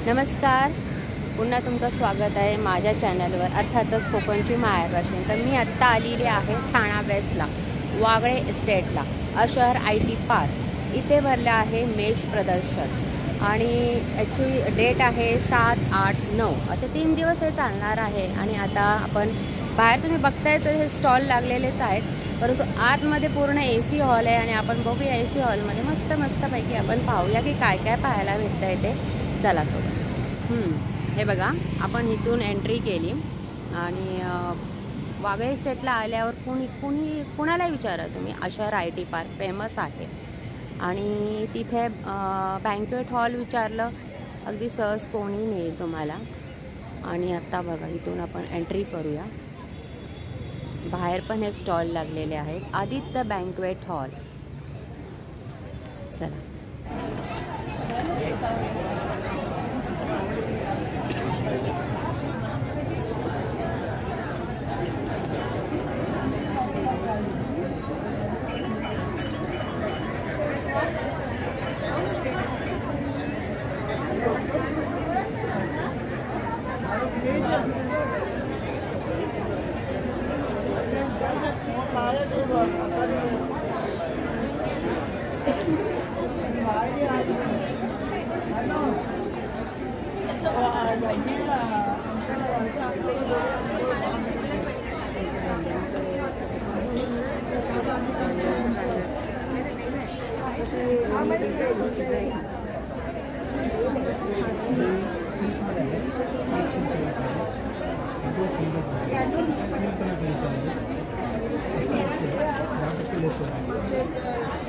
नमस्कार, पुन्हा तुमचं स्वागत आहे माझ्या चॅनलवर, अर्थातच कोकणची माहेरवाशीण. तर मी आत्ता आलेली आहे ठाणा वेस्टला, वागळे इस्टेटला, अशहर IT पार्क. इथे भरलं आहे मेष प्रदर्शन आणि याची डेट आहे 7, 8, 9 असे 3 दिवस हे चालणार आहे. आणि आता आपण बाहेर तुम्ही बघताय तर हे स्टॉल लागलेलेच आहेत, परंतु आतमध्ये पूर्ण AC हॉल आहे आणि आपण बघूया AC हॉलमध्ये मस्तपैकी आपण पाहूया की काय काय पाहायला भेटतं आहे ते. चला सोबत. हे बघा, आपण इथून एंट्री केली आणि वागळे इस्टेटला आल्यावर कुणाला विचारा तुम्ही, अशहर IT पार्क फेमस आहे. आणि तिथे बँक्वेट हॉल विचारलं अगदी सहज कोणी नेईल तुम्हाला. आणि आत्ता बघा, इथून आपण एंट्री करूया. बाहेर पण हे स्टॉल लागलेले आहेत. Aditya banquet hall. चला.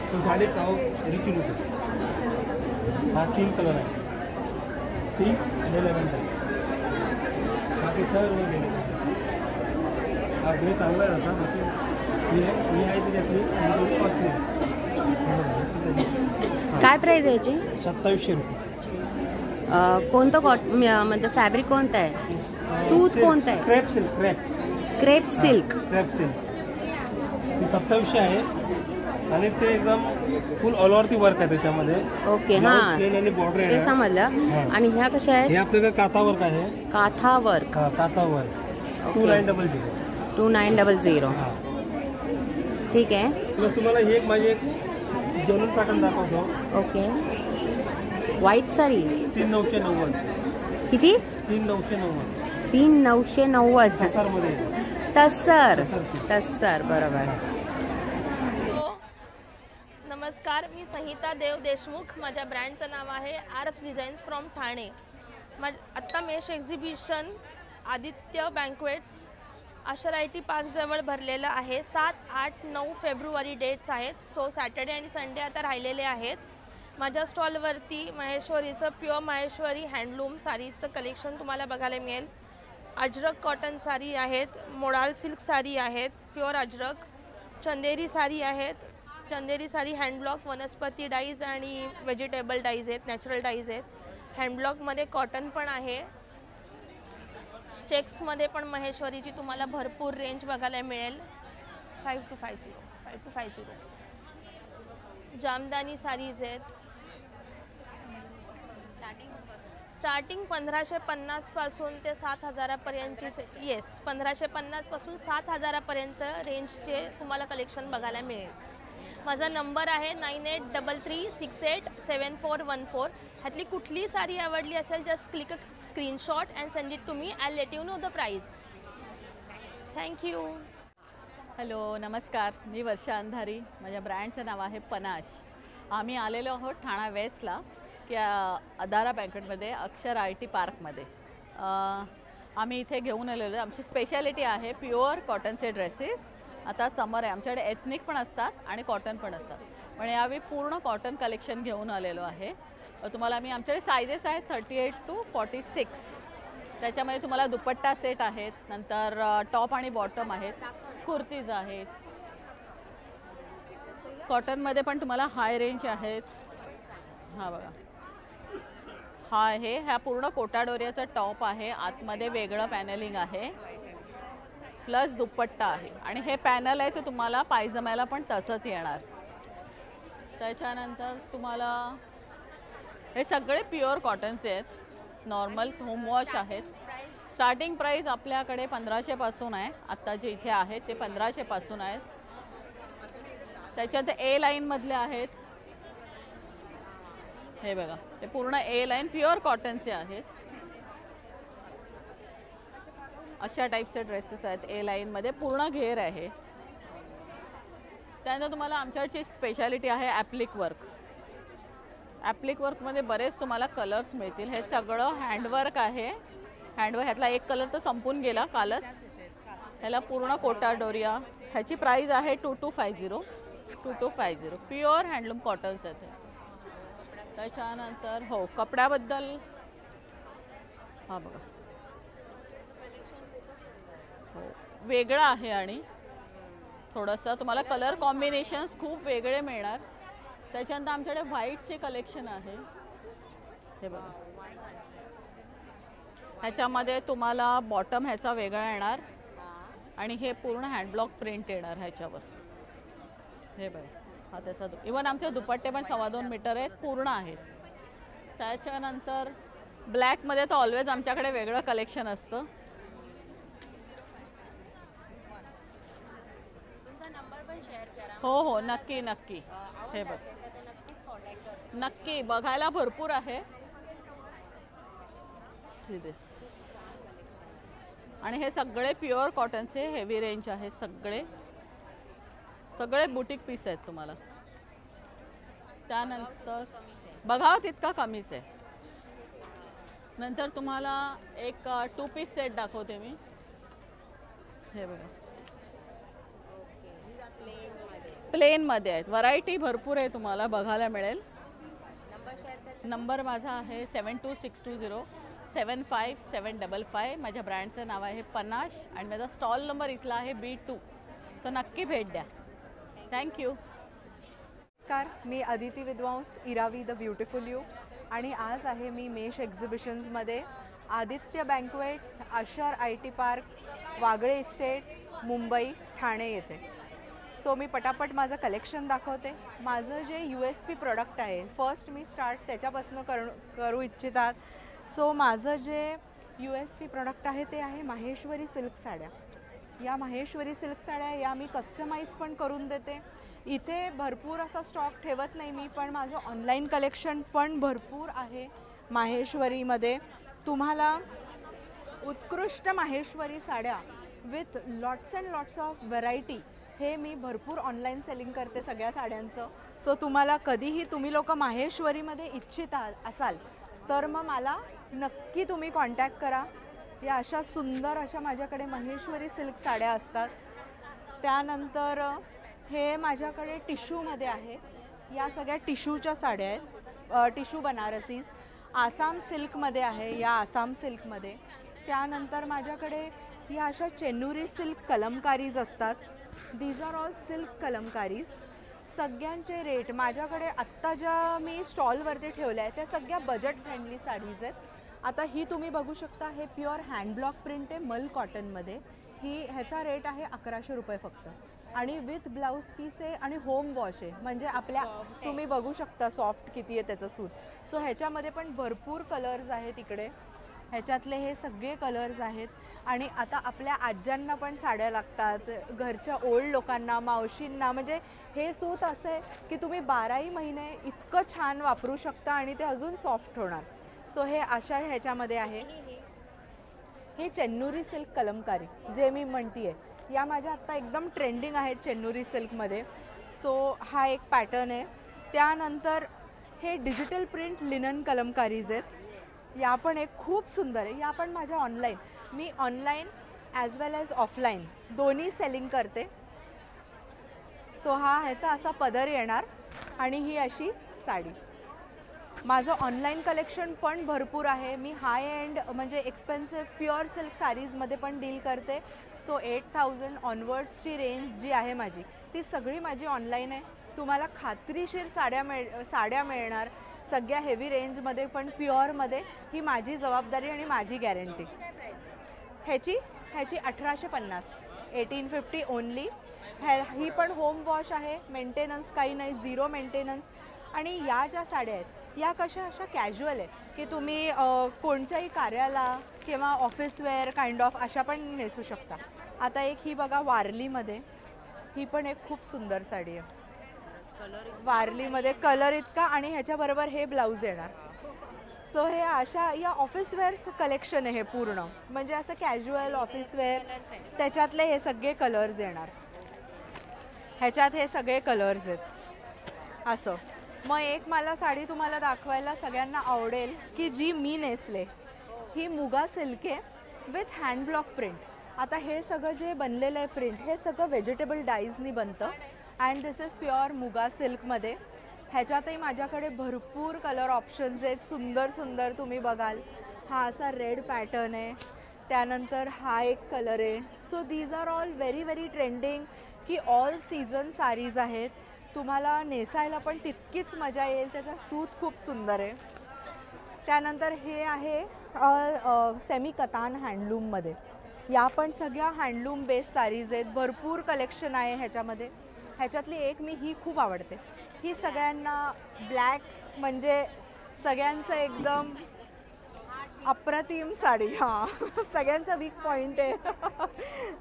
तो 5.5 रुपये. हा 3 कलर आहे, पिंक आणि लेव्हेंडर. बाकी सर्व गेले. हा ग्रे चांगला आहे आता. बाकी ही आहे त्याच्यातली काय प्राइस आहे याची? 2700 रुपये. कोणतं म्हणजे फॅब्रिक कोणतं आहे? सूत कोणतं आहे? Crepe silk. Crepe silk. ही 2700 आहे आणि ते एकदम फुल ऑल ओव्हर ती वर्क आहे त्याच्यामध्ये. ओके, हा आणि बॉर्डर आहे ते समजलं. आणि ह्या कशा आहेत? हे आपल्याकडे काथा वर्क आहे. काथा वर्क. काथा वर्क 2900. 2900. ठीक आहे. तुम्हाला एक माझी एक दोन पॅटर्न दाखवतो. ओके. व्हाईट साडी 3990. किती? 3990. 3990 सर मध्ये. तस्सर बरोबर. नमस्कार, मी संहिता देव देशमुख. माझ्या ब्रँडचं नाव आहे आर्फ डिझाईन्स फ्रॉम ठाणे. आत्ता मेष exhibition Aditya बँक्वेट्स Ashhar IT park जवळ भरलेलं आहे. 7, 8, 9 फेब्रुवारी डेट्स आहेत. सो सॅटर्डे आणि संडे आता राहिलेले आहेत. माझ्या स्टॉलवरती महेश्वरीचं प्युअर महेश्वरी हँडलूम साडीचं कलेक्शन तुम्हाला बघायला मिळेल. अजरक कॉटन साडी आहेत, मोडाल सिल्क साडी आहेत, प्युअर अजरक, चंदेरी साडी आहेत. चंदेरी साडी हँडब्लॉक वनस्पती डाईज आणि व्हेजिटेबल डाईज आहेत, नॅचरल डाईज आहेत. हँडब्लॉकमध्ये कॉटन पण आहे. चेक्समध्ये पण महेश्वरीची तुम्हाला भरपूर रेंज बघायला मिळेल. 5250. जामदानी साडीज आहेत. स्टार्टिंग 1550 पासून ते 7000 पर्यंतची. येस, 1550 पासून 7000 पर्यंत रेंजचे तुम्हाला कलेक्शन बघायला मिळेल. माझा नंबर आहे 9833687414. ह्यातली कुठली साडी आवडली असेल just click a screenshot and send it to me. I let you know the price. Thank you. Hello, नमस्कार. मी वर्षा अंधारी. माझ्या ब्रँडचं नाव आहे पनाश. आम्ही आलेलो आहोत ठाणा वेस्टला या अदारा बँकेटमध्ये, अक्षर IT पार्कमध्ये. आम्ही इथे घेऊन आलेलो आहे. आमची स्पेशालिटी आहे प्युअर कॉटनचे ड्रेसेस. आता समर आहे, आमच्याकडे एथनिक पण असतात आणि कॉटन पण असतात, पण यावेळी पूर्ण कॉटन कलेक्शन घेऊन आलेलो आहे. तुम्हाला आमच्याकडे सायझेस आहेत 38 to 46. त्याच्यामध्ये तुम्हाला दुपट्टा सेट आहेत, नंतर टॉप आणि बॉटम आहेत, कुर्तीज आहेत. कॉटनमध्ये पण तुम्हाला हाय रेंज आहेत. हा बघा, ह्या पूर्ण कोटाडोरियाचा टॉप आहे. आतमध्ये वेगळं पॅनलिंग आहे, प्लस दुपट्टा आहे. आणि हे पॅनल आहे ते तुम्हाला पायजम्याला पण तसंच येणार. त्याच्यानंतर तुम्हाला हे सगळे प्युअर कॉटनचे आहेत. नॉर्मल होम वॉश आहेत. स्टार्टिंग प्राइस आपल्याकडे 1500 पासून आहे. आत्ता जे इथे आहेत ते 1500 पासून आहेत. त्याच्यात ए लाईन मधले आहेत. हे बघा, हे पूर्ण ए लाईन प्युअर कॉटनचे आहेत. अशा टाईपचे ड्रेसेस आहेत ए लाईन मध्ये, पूर्ण घेर आहे. त्यानंतर तुम्हाला आमच्याकडची स्पेशालिटी आहे ॲप्लिक वर्क. ॲप्लिक वर्कमध्ये बरेच तुम्हाला कलर्स मिळतील. हे सगळं हँडवर्क आहे. हँडवर्क ह्यातला एक कलर तर संपून गेला कालच. ह्याला पूर्ण कोटा डोरिया. ह्याची प्राईस आहे 2250 प्युअर हँडलूम कॉटन्स आहेत. त्याच्यानंतर हो कपड्याबद्दल हा बघा, हो वेगळं आहे आणि थोडंसं तुम्हाला कलर कॉम्बिनेशन्स खूप वेगळे मिळणार. त्याच्यानंतर आमच्याकडे व्हाईटचे कलेक्शन आहे. हे बघा, ह्याच्यामध्ये तुम्हाला बॉटम ह्याचा वेगळा येणार आणि हे पूर्ण हँडब्लॉक प्रिंट येणार ह्याच्यावर. हे बघा, हा त्याचा इवन आमचे दुपट्टे पण 2.25 मीटर आहेत, पूर्ण आहेत. त्याच्यानंतर ब्लॅकमध्ये तर ऑलवेज आमच्याकडे वेगळं कलेक्शन असतं. हो हो नक्की नक्की. हे बघ, नक्की बघायला भरपूर आहे. आणि हे सगळे प्युअर कॉटनचे हेवी रेंज आहे. सगळे बुटीक पीस आहेत तुम्हाला. त्यानंतर बघा तितका कमीच आहे. नंतर तुम्हाला एक 2 पीस सेट दाखवते मी. हे बघा, प्लेनमध्ये आहेत. व्हरायटी भरपूर आहे, तुम्हाला बघायला मिळेल. नंबर माझा आहे 7262075755. माझ्या ब्रँडचं नाव आहे पनाश आणि माझा स्टॉल नंबर इथला आहे B2. सो नक्की भेट द्या. थँक्यू. नमस्कार, मी Aditi Vidwans, Iravi the beautiful you. आणि आज आहे मी मेश एक्झिबिशन्समध्ये Aditya banquets, Ashar IT park, Wagle estate, Mumbai, Thane येथे. सो मी पटापट माझं कलेक्शन दाखवते. माझं जे USP प्रोडक्ट आहे, फर्स्ट मी स्टार्ट त्याच्यापासून करू इच्छितात. सो माझं जे USP प्रोडक्ट आहे ते आहे माहेश्वरी सिल्क साड्या. या माहेश्वरी सिल्क साड्या या मी कस्टमाइज पण करून देते. इथे भरपूर असा स्टॉक ठेवत नाही मी, पण माझं ऑनलाईन कलेक्शन पण भरपूर आहे माहेश्वरीमध्ये. तुम्हाला उत्कृष्ट माहेश्वरी साड्या with lots and lots of variety हे मी भरपूर ऑनलाईन सेलिंग करते सगळ्या साड्यांचं. सो तुम्हाला कधीही तुम्ही लोक माहेश्वरीमध्ये इच्छित असाल तर मग मला नक्की तुम्ही कॉन्टॅक्ट करा. या अशा सुंदर अशा माझ्याकडे माहेश्वरी सिल्क साड्या असतात. त्यानंतर हे माझ्याकडे टिश्यूमध्ये आहे. या सगळ्या टिश्यूच्या साड्या आहेत, टिश्यू बनारसीज. आसाम सिल्कमध्ये आहे, या आसाम सिल्कमध्ये. त्यानंतर माझ्याकडे या अशा चेन्नुरी सिल्क कलमकारीज असतात. These are all silk kalamkaris. सगळ्यांचे रेट माझ्याकडे आत्ता ज्या मी स्टॉलवरती ठेवल्या आहेत त्या सगळ्या बजेट फ्रेंडली साडीज आहेत. आता ही तुम्ही बघू शकता, हे प्युअर हँडब्लॉक प्रिंट आहे मल कॉटनमध्ये. ह्याचा रेट आहे 1100 रुपये फक्त. आणि विथ ब्लाऊज पीस आहे आणि होम वॉश आहे. म्हणजे आपल्या तुम्ही बघू शकता सॉफ्ट किती आहे त्याचं सूत. सो ह्याच्यामध्ये पण भरपूर कलर्स आहेत इकडे. ह्याच्यातले हे सगळे कलर्स आहेत. आणि आता आपल्या आज्यांना पण साड्या लागतात, घरच्या ओल्ड लोकांना, मावशींना. म्हणजे हे सूत असं आहे की तुम्ही 12ही महिने इतकं छान वापरू शकता आणि ते अजून सॉफ्ट होणार. सो हे अशा ह्याच्यामध्ये आहे. हे चेन्नुरी सिल्क कलमकारी जे मी म्हणते आहे, या माझ्या आत्ता एकदम ट्रेंडिंग आहेत चेन्नुरी सिल्कमध्ये. सो हा एक पॅटर्न आहे. त्यानंतर हे डिजिटल प्रिंट लिनन कलमकारीज आहेत. या पण एक खूप सुंदर आहे. या पण माझ्या मी ऑनलाईन ॲज वेल ॲज ऑफलाईन दोन्ही सेलिंग करते. सो हा ह्याचा असा पदर येणार आणि ही अशी साडी. माझं ऑनलाईन कलेक्शन पण भरपूर आहे. मी हाय एंड म्हणजे एक्सपेन्सिव्ह प्युअर सिल्क साडीजमध्ये पण डील करते. सो 8000 ऑनवर्ड्सची रेंज जी आहे माझी ती सगळी माझी ऑनलाईन आहे. तुम्हाला खात्रीशीर साड्या मिळणार सगळ्या हेवी रेंजमध्ये पण प्युअरमध्ये. ही माझी जबाबदारी आणि माझी गॅरंटी. ह्याची 1850 1850 ओनली. ही पण होम वॉश आहे, मेंटेनन्स काही नाही, झिरो मेंटेनन्स. आणि या ज्या साड्या आहेत या कशा अशा कॅज्युअल आहे की तुम्ही कोणत्याही कार्याला किंवा ऑफिस वेअर काइंड ऑफ अशा पण नेसू शकता. आता एक ही बघा वारलीमध्ये, ही पण एक खूप सुंदर साडी आहे. वारलीमध्ये कलर इतका आणि ह्याच्याबरोबर हे ब्लाऊज येणार. सो हे अशा या ऑफिस वेअर्स कलेक्शन आहे हे पूर्ण, म्हणजे असं कॅज्युअल ऑफिस वेअर त्याच्यातले हे सगळे कलर्स येणार. ह्याच्यात हे सगळे कलर्स आहेत असं. मग एक मला साडी तुम्हाला दाखवायला सगळ्यांना आवडेल की जी मी नेसले, ही मुगा सिल्क आहे विथ हँड ब्लॉक प्रिंट. आता हे सगळं जे बनलेलं आहे प्रिंट, हे सगळं व्हेजिटेबल डाईजनी बनतं अँड दिस इज प्युअर मुगा सिल्कमध्ये. ह्याच्यातही माझ्याकडे भरपूर कलर ऑप्शन्स आहेत, सुंदर सुंदर. तुम्ही बघाल हा असा रेड पॅटर्न आहे, त्यानंतर हा एक कलर आहे. So these are all very very trending की ऑल सीझन साडीज आहेत. तुम्हाला नेसायला पण तितकीच मजा येईल, त्याचा सूत खूप सुंदर आहे. त्यानंतर हे आहे सेमी कतान हँडलूममध्ये. या पण सगळ्या हँडलूम बेस्ड साडीज आहेत, भरपूर कलेक्शन आहे ह्याच्यामध्ये. ह्याच्यातली एक मी ही खूप आवडते, ही सगळ्यांना ब्लॅक म्हणजे सगळ्यांचं एकदम अप्रतिम साडी. हां, सगळ्यांचा वीक पॉईंट आहे.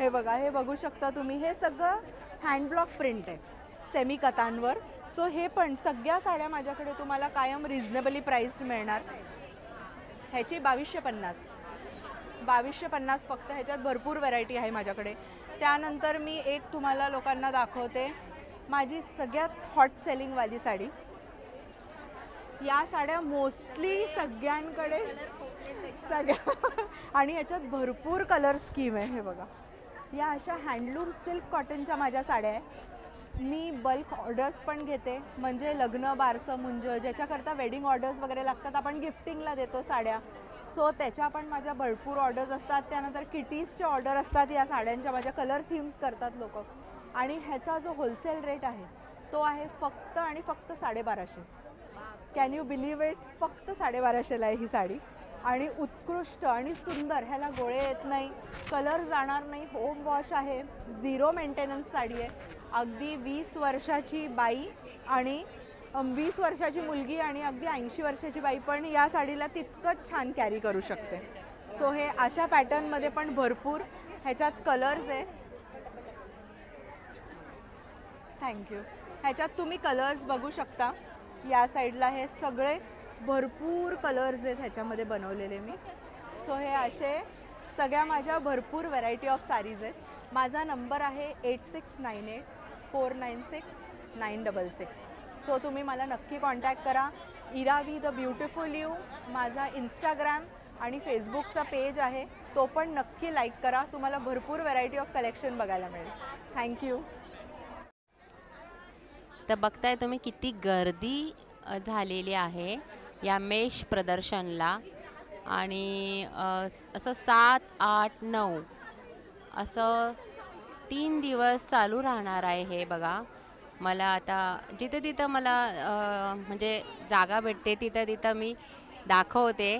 हे बघा, हे बघू शकता तुम्ही, हे सगळं हँडब्लॉक प्रिंट आहे सेमी कतांवर. सो हे पण सगळ्या साड्या माझ्याकडे तुम्हाला कायम रिजनेबली प्राईस्ड मिळणार. ह्याची 2250 फक्त. ह्याच्यात भरपूर व्हरायटी आहे माझ्याकडे. त्यानंतर मी एक तुम्हाला लोकांना दाखवते माझी सगळ्यात हॉट सेलिंगवाली साडी. या साड्या मोस्टली सगळ्यांकडे आणि ह्याच्यात भरपूर कलर स्कीम आहे. हे बघा, या अशा हँडलूम सिल्क कॉटनच्या माझ्या साड्या आहे. मी बल्क ऑर्डर्स पण घेते, म्हणजे लग्न बारसं मुंज ज्याच्याकरता वेडिंग ऑर्डर्स वगैरे लागतात, आपण गिफ्टिंगला देतो साड्या. सो त्याच्या पण माझ्या भरपूर ऑर्डर्स असतात. त्यानंतर किटीजच्या ऑर्डर असतात या साड्यांच्या, माझ्या कलर थीम्स करतात लोक. आणि ह्याचा जो होलसेल रेट आहे तो आहे फक्त आणि फक्त 1250. Can you believe it? फक्त 1250ला आहे ही साडी. आणि उत्कृष्ट आणि सुंदर, ह्याला गोळे येत नाही, कलर जाणार नाही, होम वॉश आहे, 0 मेंटेनन्स साडी आहे. अगदी 20 वर्षाची बाई आणि 20 वर्षाची मुलगी आणि अगदी 80 वर्षाची बाई पण या साडीला तितकंच छान कॅरी करू शकते. सो हे अशा पॅटर्नमध्ये पण भरपूर ह्याच्यात कलर्स आहे. थँक्यू. ह्याच्यात तुम्ही कलर्स बघू शकता. या साईडला हे सगळे भरपूर कलर्स आहेत ह्याच्यामध्ये बनवलेले मी. सो हे असे सगळ्या माझ्या भरपूर व्हरायटी ऑफ साडीज आहेत. माझा नंबर आहे 8698496966. सो तुम्ही मला नक्की कॉन्टॅक्ट करा. इरावी द ब्युटिफुल यू माझा इंस्टाग्राम आणि फेसबुकचा पेज आहे, तो पण नक्की लाईक करा. तुम्हाला भरपूर व्हरायटी ऑफ कलेक्शन बघायला मिळेल. थँक्यू. तर बघताय तुम्ही किती गर्दी झालेली आहे या मेष प्रदर्शनला. आणि असं 7, 8, 9 असं 3 दिवस चालू राहणार आहे हे. बघा, मला आता जिथं तिथं मला म्हणजे जागा भेटते तिथं मी दाखवते,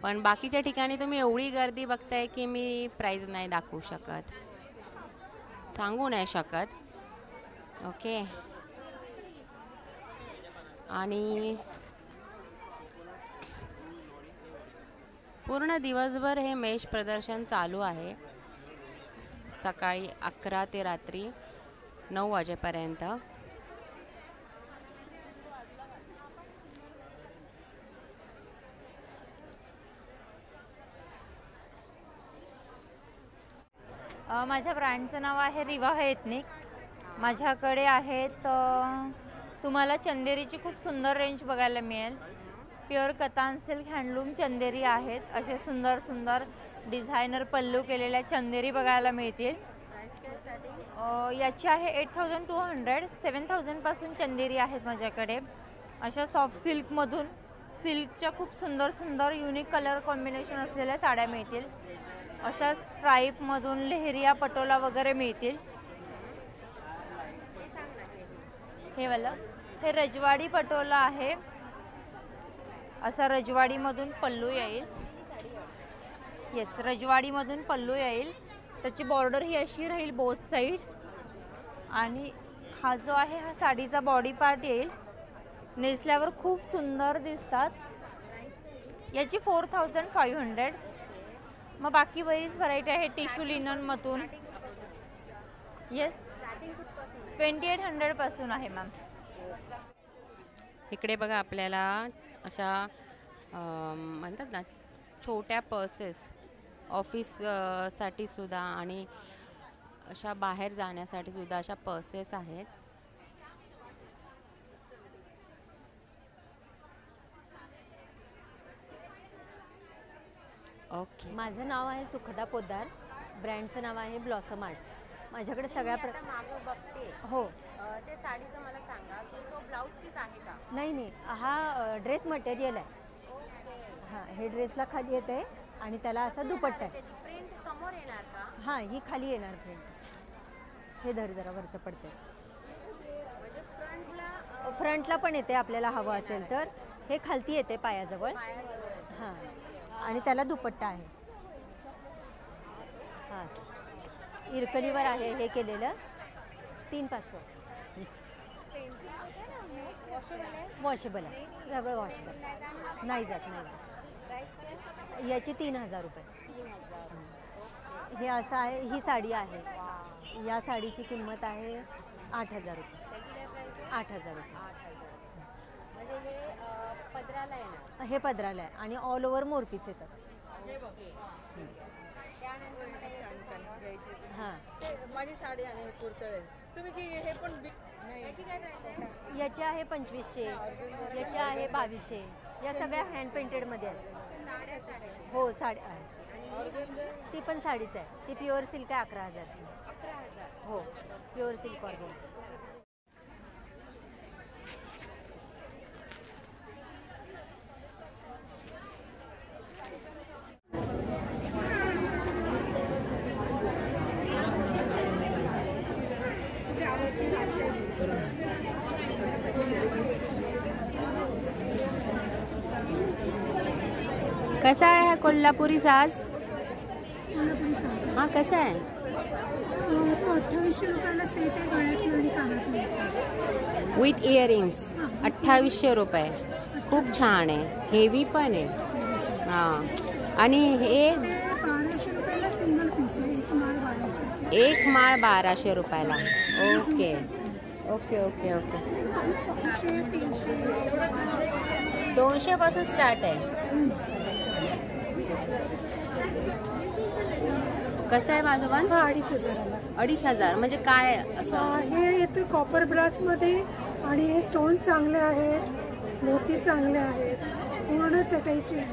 पण बाकीच्या ठिकाणी तुम्ही एवढी गर्दी बघताय की मी प्राईज नाही दाखवू शकत, सांगू नाही शकत. ओके. आणि पूर्ण दिवसभर हे मेष प्रदर्शन चालू आहे, सकाळी 11 ते रात्री 9 वाजेपर्यंत. माझ्या ब्रँडचं नाव आहे रिवा एथनिक. माझ्याकडे आहेत तुम्हाला चंदेरीची खूप सुंदर रेंज बघायला मिळेल. प्युअर कतान सिल्क हँडलूम चंदेरी आहेत. असे सुंदर सुंदर डिझायनर पल्लू केलेल्या चंदेरी बघायला मिळतील. याची आहे 8200. 7000 पासून चंदेरी आहेत माझ्याकडे. अशा सॉफ्ट सिल्कमधून सिल्कच्या खूप सुंदर सुंदर युनिक कलर कॉम्बिनेशन असलेल्या साड्या मिळतील. अशा स्ट्राईपमधून लेहरिया पटोला वगैरे मिळतील. हे वाला हे रजवाडी पटोला आहे. असा रजवाडीमधून पल्लू येईल. येस, रजवाडीमधून पल्लू येईल. त्याची बॉर्डर ही अशी राहील बोथ साईड. आणि हा जो आहे हा साडीचा बॉडी पार्ट येईल. नेसल्यावर खूप सुंदर दिसतात. याची 4500. मग बाकी बरीच व्हरायटी आहे टिश्यू लिननमधून. येस 2800 पासून आहे मॅम. इकडे बघा आपल्याला अशा म्हणतात ना छोट्या पर्सेस ऑफिस साठी सुद्धा आणि अशा बाहेर जाण्यासाठी सुद्धा अशा पर्सेस आहेत. ओके. माझं नाव आहे सुखदा पोद्दार. ब्रँडचं नाव आहे ब्लॉसम आर्ट्स. माझ्याकडे सगळ्या मागं बघते हो. ते साडीचं मला सांगा की तो ब्लाऊज पीस आहे का? नाही हा ड्रेस मटेरियल आहे. हां हे ड्रेसला खाली येत आहे आणि त्याला असा दुपट्टा आहे. प्रिंट समोर येणार का? हां ही खाली येणार प्रिंट. हे धर जरा वरचं पडते. फ्रंटला पण येते आपल्याला हवं असेल तर. हे खालती येते पायाजवळ. हां आणि त्याला दुपट्टा आहे. हां इरकलीवर आहे हे केलेलं. 3500. वॉशेबल आहे सगळं वॉशेबल. नाही जात नाही. याची 3000 रुपये. हे असं आहे. ही साडी आहे. या साडीची किंमत आहे 8000 रुपये. 8000 रुपये. हे पदराला आहे आणि ऑल ओव्हर मोरपीस येतात. हां माझी साडी आणि कुर्ता तुम्ही हे पण याची आहे 2500. याची आहे 2200. या सगळ्या हँड पेंटेडमध्ये आहेत. हो साडी आहे. ती पण साडीच आहे. ती प्युअर सिल्क आहे 11000ची. हो प्युअर सिल्क ऑर्गेन्झा. कसा आहे हा कोल्हापुरी साज? हा कसा आहे? 2800 रुपयाला सेट आहे. गळ्यातलं आणि कानातलं विथ इयरिंग्स 2800 रुपये. खूप छान आहे. हेवी पण आहे. हां आणि हे 1200 रुपयाला सिंगल पीस आहे. एक माळ 1200 रुपयाला. Okay okay okay okay. 200 पासून स्टार्ट आहे. कसं आहे माझं? 2500 म्हणजे काय असं? हे येते कॉपर ब्रास मध्ये आणि हे स्टोन चांगले आहेत. मोती चांगले आहेत. पूर्ण चटाईचे.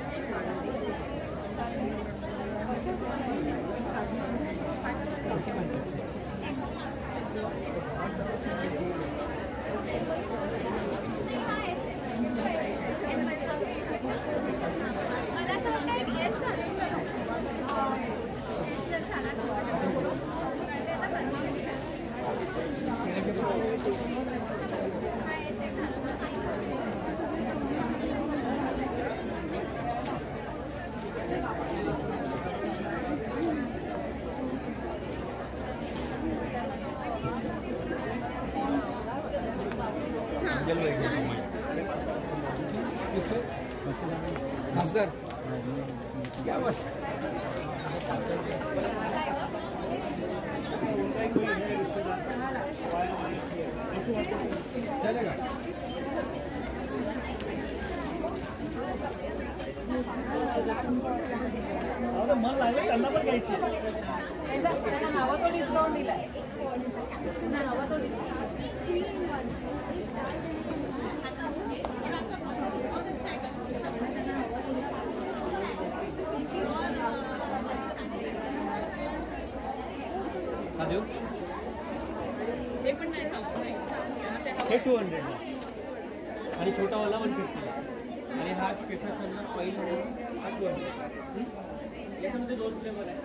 मन लागले त्यांना पण घ्यायची. हवा तो डिस्काउंट दिलाय. हे 200 आणि छोटावाला 150 आणि हा केसा पहिला हा 200. याच्यामध्ये 2 फ्लेवर आहे.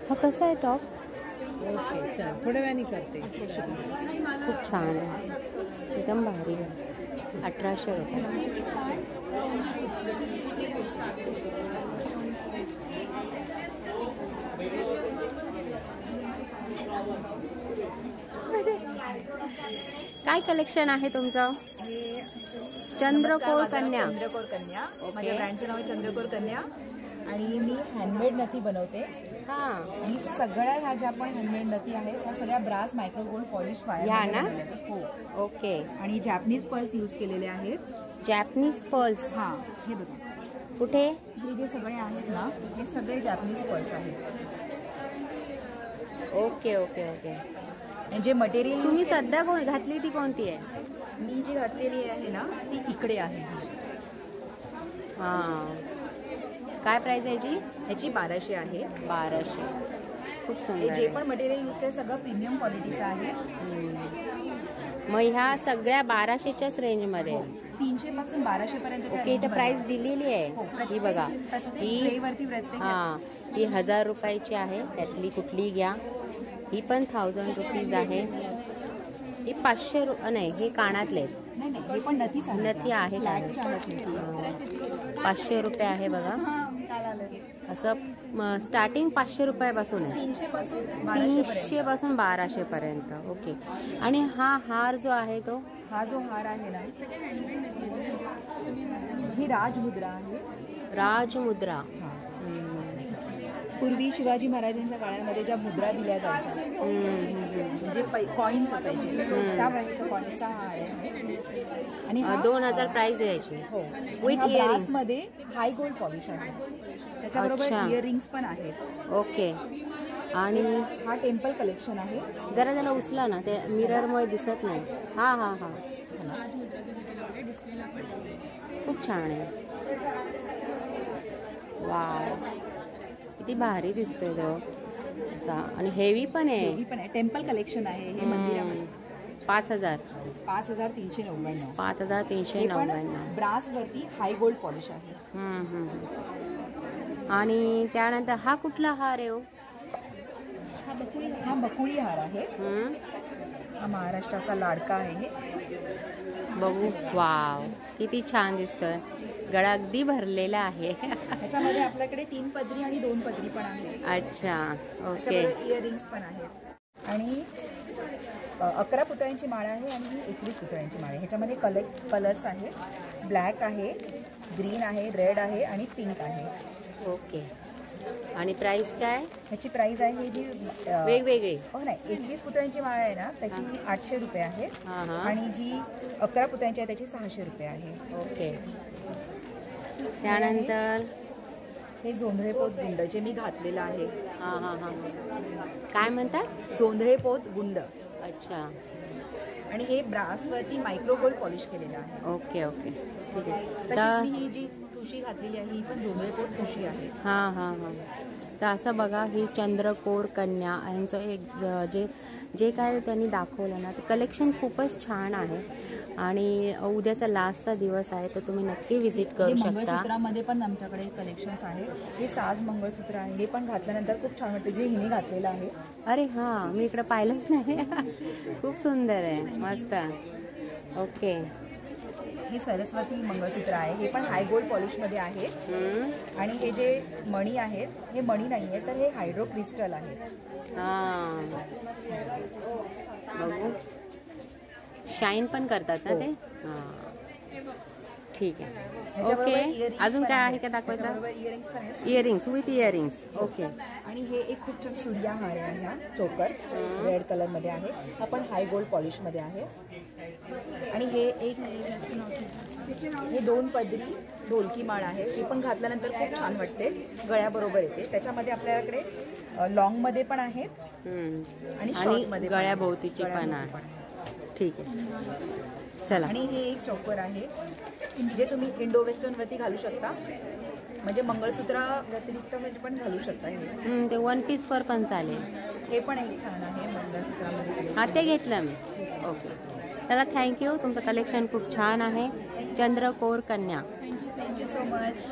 हा कसा आहे टॉप? ओके चल थोड्या वेळाने करते. खूप छान आहे, एकदम भारी आहे. 1800 रुपये. काय कलेक्शन आहे तुमचं? चंद्रकोर कन्या. चंद्रकोर कन्या. ओके. माझ्या ब्रँडचं नाव आहे चंद्रकोर कन्या आणि मी हँडमेड नथी बनवते. हां, आणि सगळ्या ह्या ज्या पण हँडमेड नथी आहेत त्या सगळ्या ब्रास मायक्रो गोल्ड पॉलिश ह्या ना? हो. ओके. आणि जॅपनीज पर्ल्स यूज केलेले आहेत. Japanese pearls. हां, हे बघा, कुठे? हे जे सगळे आहेत ना, हे सगळे जॅपनीज पर्ल्स आहेत. Okay okay okay. आणि जे मटेरियल तुम्ही सध्या घातली ती कोणती आहे? मी जी घातलेली आहे ना ती इकडे आहे. हां, काय प्राइस आहे याची? ह्याची 1200 आहे. 1200. खूप हे सुंदर जे आहे. पण मटेरियल यूज केलं सगळं प्रीमियम क्वालिटीचं आहे. मग ह्या सगळ्या 1200च्याच रेंजमध्ये. 300 पासून 1200 पर्यंत. ओके, इथं प्राइस दिलेली आहे. ही बघा, ही वरती प्रत्येक हां, ही 1000 रुपयाची आहे. त्यातली कुठली घ्या. ही पण 1000 रुपीज आहे. ही 500 नाही, हे कानातले नाही नाही, हे पण नथीच आहे. नथी आहे का? फ्लॅटच्या नथी. 500 रुपये आहे बघा. असं स्टार्टिंग 500 रुपयापासून आहे. 300 पासून 300 पासून 1200 पर्यंत. ओके. आणि हा हार जो आहे तो, हा जो हार आहे ना, ही राजमुद्रा आहे. राजमुद्रा. पूर्वी शिवाजी महाराजांच्या काळामध्ये ज्या मुद्रा दिल्या जायच्या, म्हणजे कॉइन्स असायचे, त्यावेळेचा कॉइन्सचा हा आहे. आणि 2000 प्राइस आहे याची. हो, विथ इयरिंग्स मध्ये हाय गोल्ड पॉलिश आहे. त्याच्याबरोबर इयरिंग्स पण आहेत. ओके. आणि हा टेम्पल कलेक्शन आहे. जरा त्याला उचला ना, ते मिररमुळे दिसत नाही. हां हां हां, खूप छान आहे. वाव, किती भारी दिसतोय तो असा. आणि हेवी पण आहे. टेम्पल कलेक्शन आहे हे मंदिरामध्ये. 5000. 5399. 5399. ब्रास वरती हाय गोल्ड पॉलिश आहे. आणि त्यानंतर हा कुठला हार आहे? हा बकुळी हार आहे. हा महाराष्ट्राचा लाडका आहे. बघू. वाव, किती छान दिसतोय. गळा अगदी भरलेला आहे. त्याच्यामध्ये आपल्याकडे 3 पदरी आणि 2 पदरी पण आहे. अच्छा, ओके. इयरिंग्स पण आहेत. आणि 11 पुतळ्यांची माळ आहे आणि ही 21 पुतळ्यांची माळ आहे. ह्याच्यामध्ये कलर्स आहे. ब्लॅक आहे, ग्रीन आहे, रेड आहे आणि पिंक आहे. ओके. आणि प्राइस काय? ह्याची प्राइस आहे जी वेगवेगळी. हो नाही, 21 पुतळ्यांची माळ आहे ना त्याची 800 रुपये आहे. आणि जी 11 पुतळ्यांची आहे त्याची 600 रुपये आहे. ओके. त्यानंतर हे जोंधळे पोत गुंड जे मी घातलेलं आहे. हां हां हां, काय म्हणतात? जोंधळे पोत गुंड. अच्छा. आणि हे ब्रासवरती मायक्रो गोल्ड पॉलिश केलेलं आहे. ओके ओके, ठीक आहे. तशीच मी ही जी ठुशी घातलेली आहे ही पण जोंधळे पोत ठुशी आहे. हां हां हां. तर असं बघा, ही चंद्रकोर कन्या यांचं एक जे काय त्यांनी दाखवलं ना, ते कलेक्शन खूपच छान आहे. आणि उद्याचा लास्टचा दिवस आहे, तर तुम्ही नक्की व्हिजिट करू शकता. मंगळसूत्रामध्ये पण आमच्याकडे कलेक्शन्स आहे. हे साज मंगळसूत्र आहे. हे पण घातल्यानंतर खूप छान वाटतं, जे हिने घातलेलं आहे. अरे हां, मी इकडं पाहिलंच नाही. खूप सुंदर आहे, मस्त. ओके. हे सरस्वती मंगळसूत्र आहे. हे पण हाय गोल्ड पॉलिशमध्ये आहे. आणि हे जे मणी आहेत हे मणी नाही आहे, तर हे हायड्रो क्रिस्टल आहे. हां, बघू. शाईन पण करतात ना ते. हां, ठीक आहे. ओके. अजून काय आहे का दाखवायचं? Earrings with earrings. ओके. आणि हे एक खूप छान सूर्या हार आहे. हा चोकर रेड कलरमध्ये आहे. हा पण हाय गोल्ड पॉलिशमध्ये आहे. आणि हे एक हे 2 पदरी ढोलकी माळ आहे. ही पण घातल्यानंतर खूप छान वाटते, गळ्याबरोबर येते. त्याच्यामध्ये आपल्याकडे लॉंगमध्ये पण आहेत आणि शॉर्टमध्ये गळ्याभोवतीची पण आहे. ठीक आहे, चला. आणि हे एक चोकर आहे जे तुम्ही इंडो वेस्टर्न वरती घालू शकता, म्हणजे मंगळसूत्रा व्यतिरिक्त म्हणजे पण घालू शकता. हे ते 1 पीसवर पण चालेल. हे पण एक छान आहे मंगळसूत्रामध्ये. हा, ते घेतलं मी. ओके, चला, थँक्यू. तुमचं कलेक्शन खूप छान आहे. चंद्रकोर कन्या. Thank you so much.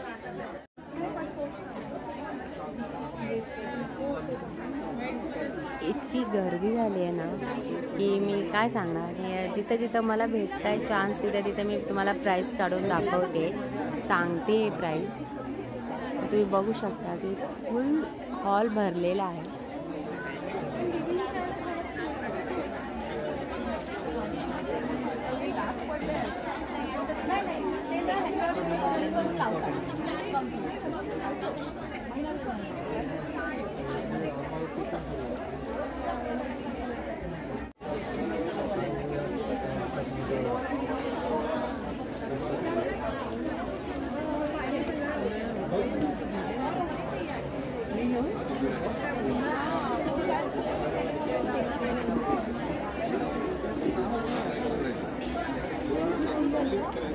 इतकी गर्दी झाली आहे ना की मी काय सांगणार. जिथं जिथं मला भेटताय चान्स तिथं मी तुम्हाला प्राईस काढून दाखवते, सांगते प्राईस. तुम्ही बघू शकता की फुल हॉल भरलेला आहे.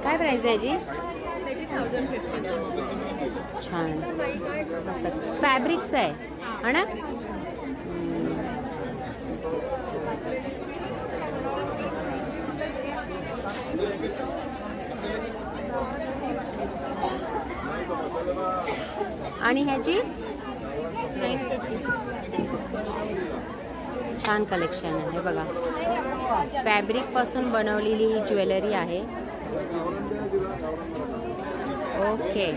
काय प्राइस आहे जी? छान फॅब्रिकचं आहे है ना. आणि ह्याची छान कलेक्शन आहे बघा. फॅब्रिक पासून बनवलेली ही ज्वेलरी आहे. ओके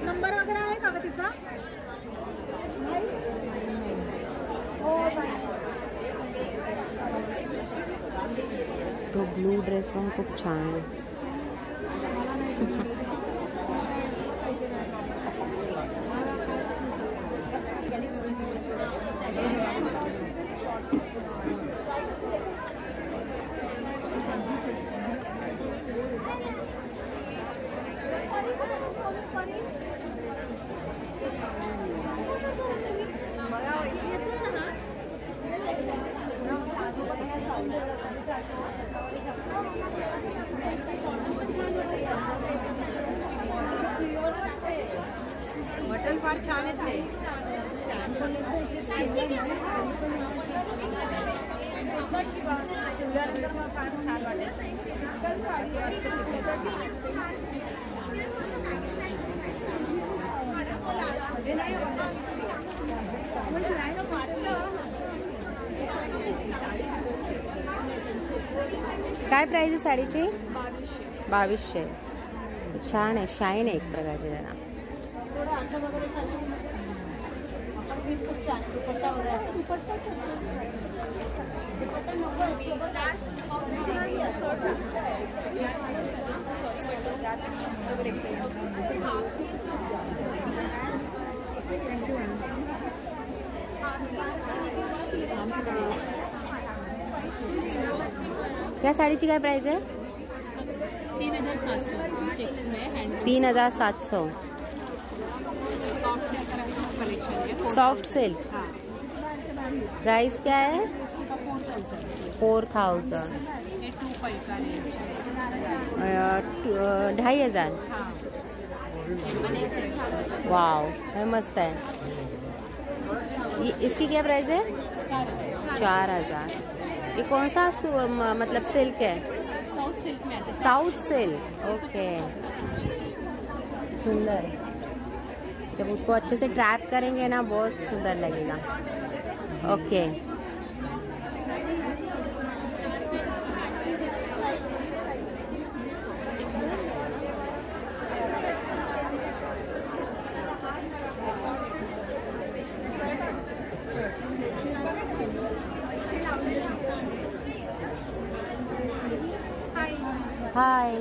नंबर वगैरे आहे का तिचा? तो ब्लू ड्रेस पण खूप छान आहे. बटन फार छान आहेत ते. छान काय प्राइस आहे साडीची? 2200. छान आहे, शाईन आहे एक प्रकारची जरा. क्या साडीची काय प्राइस आहे? 3700 चेक्स में 3700. Soft silk. प्राइस क्या है? 4000. 2500. वाव, है मस्त है. इसकी क्या प्राइस है? 4000. ये कौन सा मतलब सिल्क है? साउथ सिल्क में आता है. South silk. ओके, सुंदर. जब उसको अच्छे से ट्रैप करेंगे ना बहुत सुंदर लगेगा. ओके, हाय.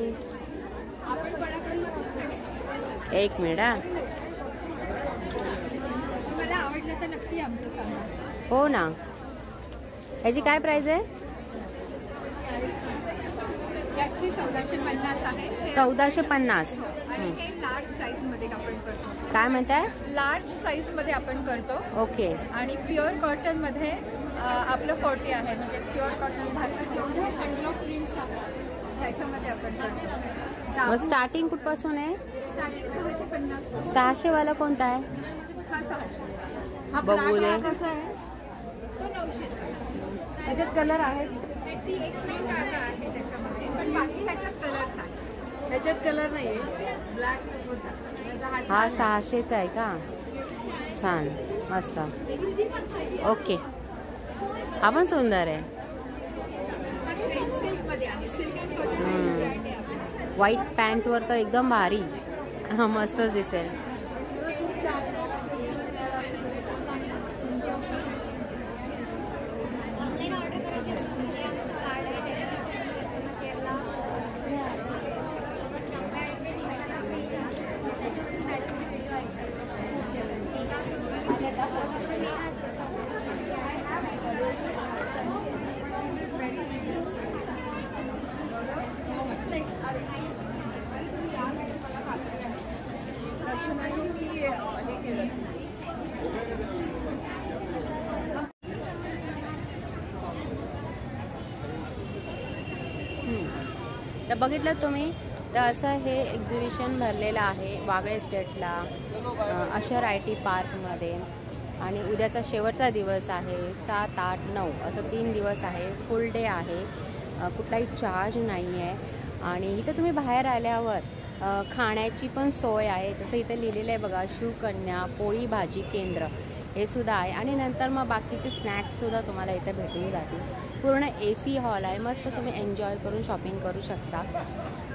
एक मिनिट. मला आवडलं तर नक्की आमचं सांगा. हो ना. ह्याची काय प्राइस आहे? याची 1450 आहे. 1450. आणि हे लार्ज साईज मध्ये आपण करतो. काय म्हणताय? लार्ज साईज मध्ये आपण करतो. ओके. आणि प्युअर कॉटन मध्ये आपलं 40 आहे. म्हणजे प्युअर कॉटन भारतात जेवढे हँडलॉक प्रिंट्स आहेत त्याच्यामध्ये आपण करतो. मग स्टार्टिंग कुठपासून आहे? स्टार्टिंग 650. 600 वाला कोणता आहे? हा 600. हा बघू दे. कसा आहे? तो 900. त्याच्यात कलर आहेत. ती एक प्रिंट आहे त्याच्यामध्ये, पण बाकी ह्याच्यात कलर्स आहेत. ह्याच्यात कलर नाही आहे. ब्लॅक होता. हा 600चा आहे का? छान, मस्त. ओके, हा पण सुंदर आहे. सिल्क मध्ये आहे. सिल्क अँड कॉटन ब्रँड आहे आपला. व्हाईट पॅन्टवर तर एकदम भारी. हा मस्तच दिसेल. तर बघितलं तुम्ही, तर असं हे एक्झिबिशन भरलेलं आहे वागळे इस्टेटला, अशर IT पार्कमध्ये. आणि उद्याचा शेवटचा दिवस आहे. 7, 8, 9 असं 3 दिवस आहे. फुल डे आहे. कुठलाही चार्ज नाही आहे. आणि इथं तुम्ही बाहेर आल्यावर खाण्याची पण सोय आहे. जसं इथं लिहिलेलं आहे बघा, शिवकन्या पोळी भाजी केंद्र हे सुद्धा आहे. आणि नंतर मग बाकीचे स्नॅक्ससुद्धा तुम्हाला इथं भेटून जातील. पूर्ण AC हॉल आहे. मस्त तुम्ही एन्जॉय करून शॉपिंग करू शकता.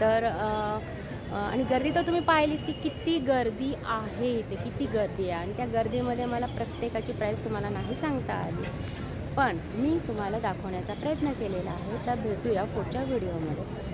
तर आणि गर्दी तर तुम्ही पाहिलीच की किती गर्दी आहे इथे, किती गर्दी आहे. आणि त्या गर्दीमध्ये मला प्रत्येकाची प्राईस तुम्हाला नाही सांगता आली, पण मी तुम्हाला दाखवण्याचा प्रयत्न केलेला आहे. तर भेटूया पुढच्या व्हिडिओमध्ये.